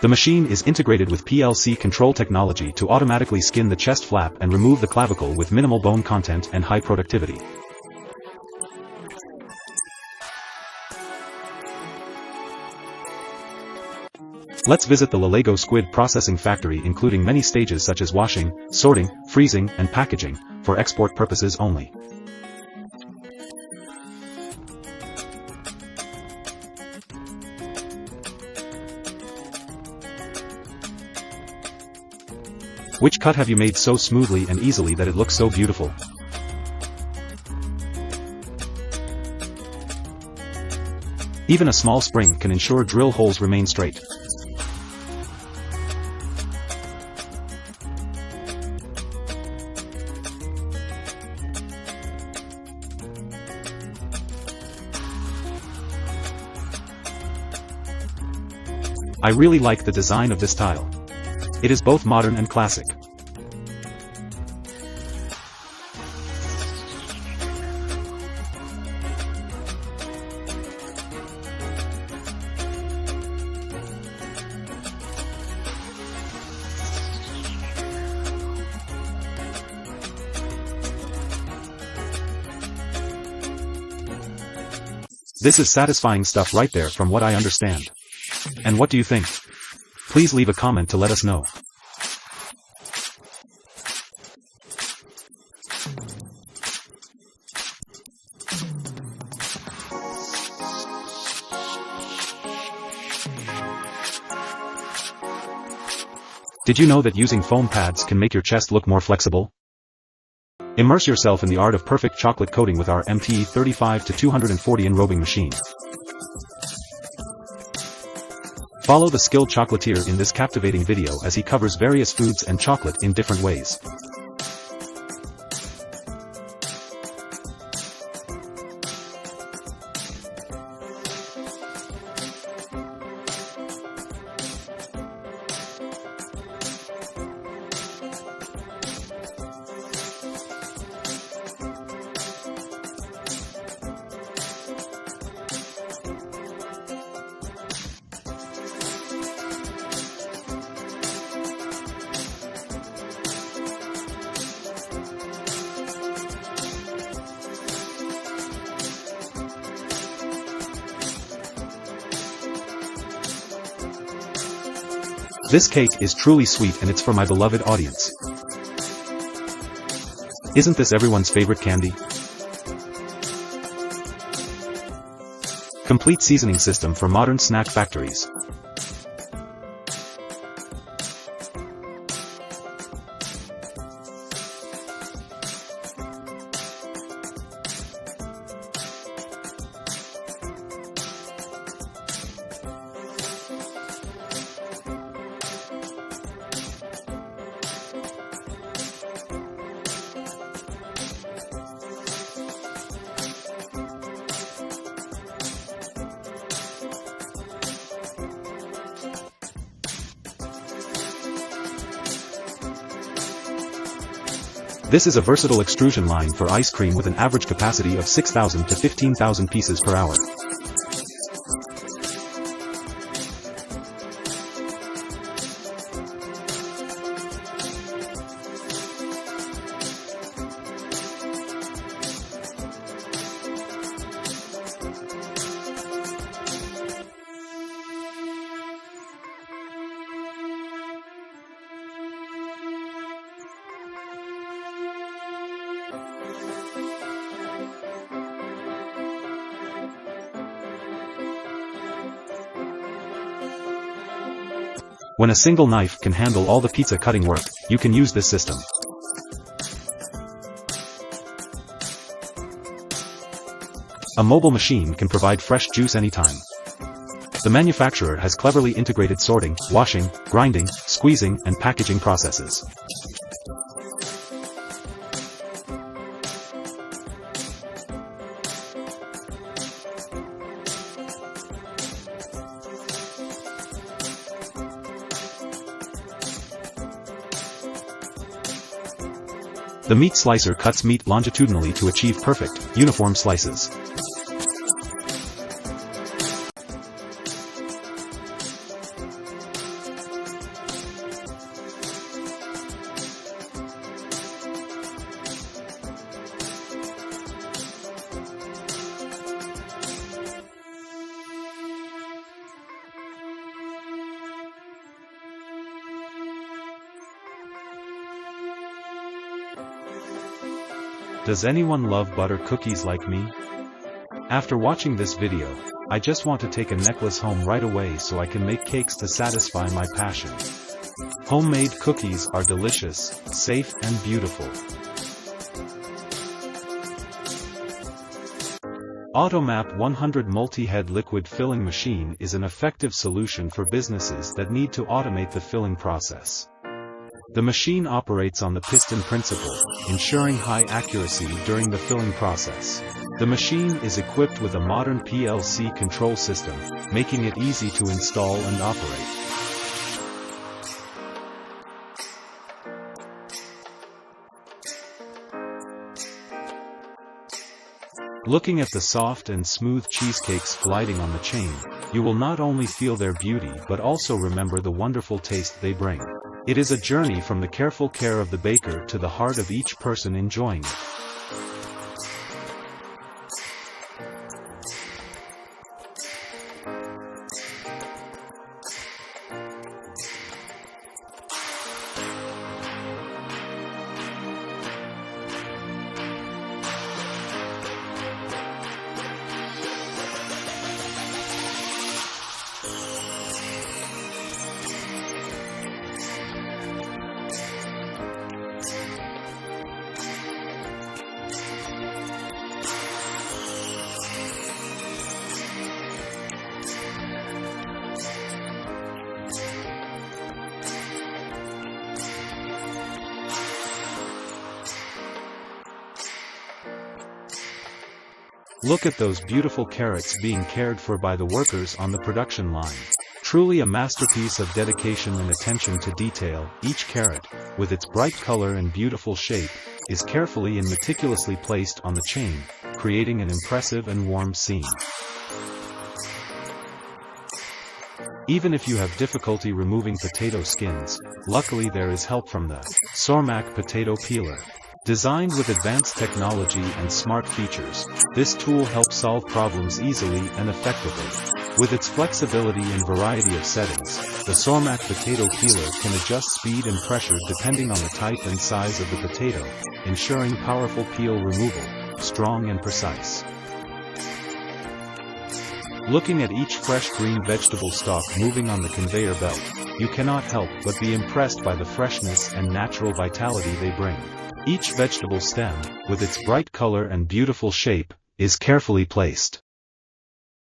The machine is integrated with PLC control technology to automatically skin the chest flap and remove the clavicle with minimal bone content and high productivity. Let's visit the Lalago squid processing factory, including many stages such as washing, sorting, freezing, and packaging, for export purposes only. Which cut have you made so smoothly and easily that it looks so beautiful? Even a small spring can ensure drill holes remain straight. I really like the design of this tile. It is both modern and classic. This is satisfying stuff right there from what I understand. And what do you think? Please leave a comment to let us know. Did you know that using foam pads can make your chest look more flexible? Immerse yourself in the art of perfect chocolate coating with our MTE 35 to 240 enrobing machine. Follow the skilled chocolatier in this captivating video as he covers various foods and chocolate in different ways. This cake is truly sweet, and it's for my beloved audience. Isn't this everyone's favorite candy? Complete seasoning system for modern snack factories. This is a versatile extrusion line for ice cream with an average capacity of 6,000 to 15,000 pieces per hour. When a single knife can handle all the pizza cutting work, you can use this system. A mobile machine can provide fresh juice anytime. The manufacturer has cleverly integrated sorting, washing, grinding, squeezing, and packaging processes. The meat slicer cuts meat longitudinally to achieve perfect, uniform slices. Does anyone love butter cookies like me? After watching this video, I just want to take a necklace home right away so I can make cakes to satisfy my passion. Homemade cookies are delicious, safe and beautiful. Automap 100 multi-head liquid filling machine is an effective solution for businesses that need to automate the filling process. The machine operates on the piston principle, ensuring high accuracy during the filling process. The machine is equipped with a modern PLC control system, making it easy to install and operate. Looking at the soft and smooth cheesecakes gliding on the chain, you will not only feel their beauty but also remember the wonderful taste they bring. It is a journey from the careful care of the baker to the heart of each person enjoying it. Look at those beautiful carrots being cared for by the workers on the production line. Truly a masterpiece of dedication and attention to detail. Each carrot, with its bright color and beautiful shape, is carefully and meticulously placed on the chain, creating an impressive and warm scene. Even if you have difficulty removing potato skins, luckily there is help from the Sormac potato peeler. Designed with advanced technology and smart features, this tool helps solve problems easily and effectively. With its flexibility and variety of settings, the Sormac potato peeler can adjust speed and pressure depending on the type and size of the potato, ensuring powerful peel removal, strong and precise. Looking at each fresh green vegetable stalk moving on the conveyor belt, you cannot help but be impressed by the freshness and natural vitality they bring. Each vegetable stem, with its bright color and beautiful shape, is carefully placed.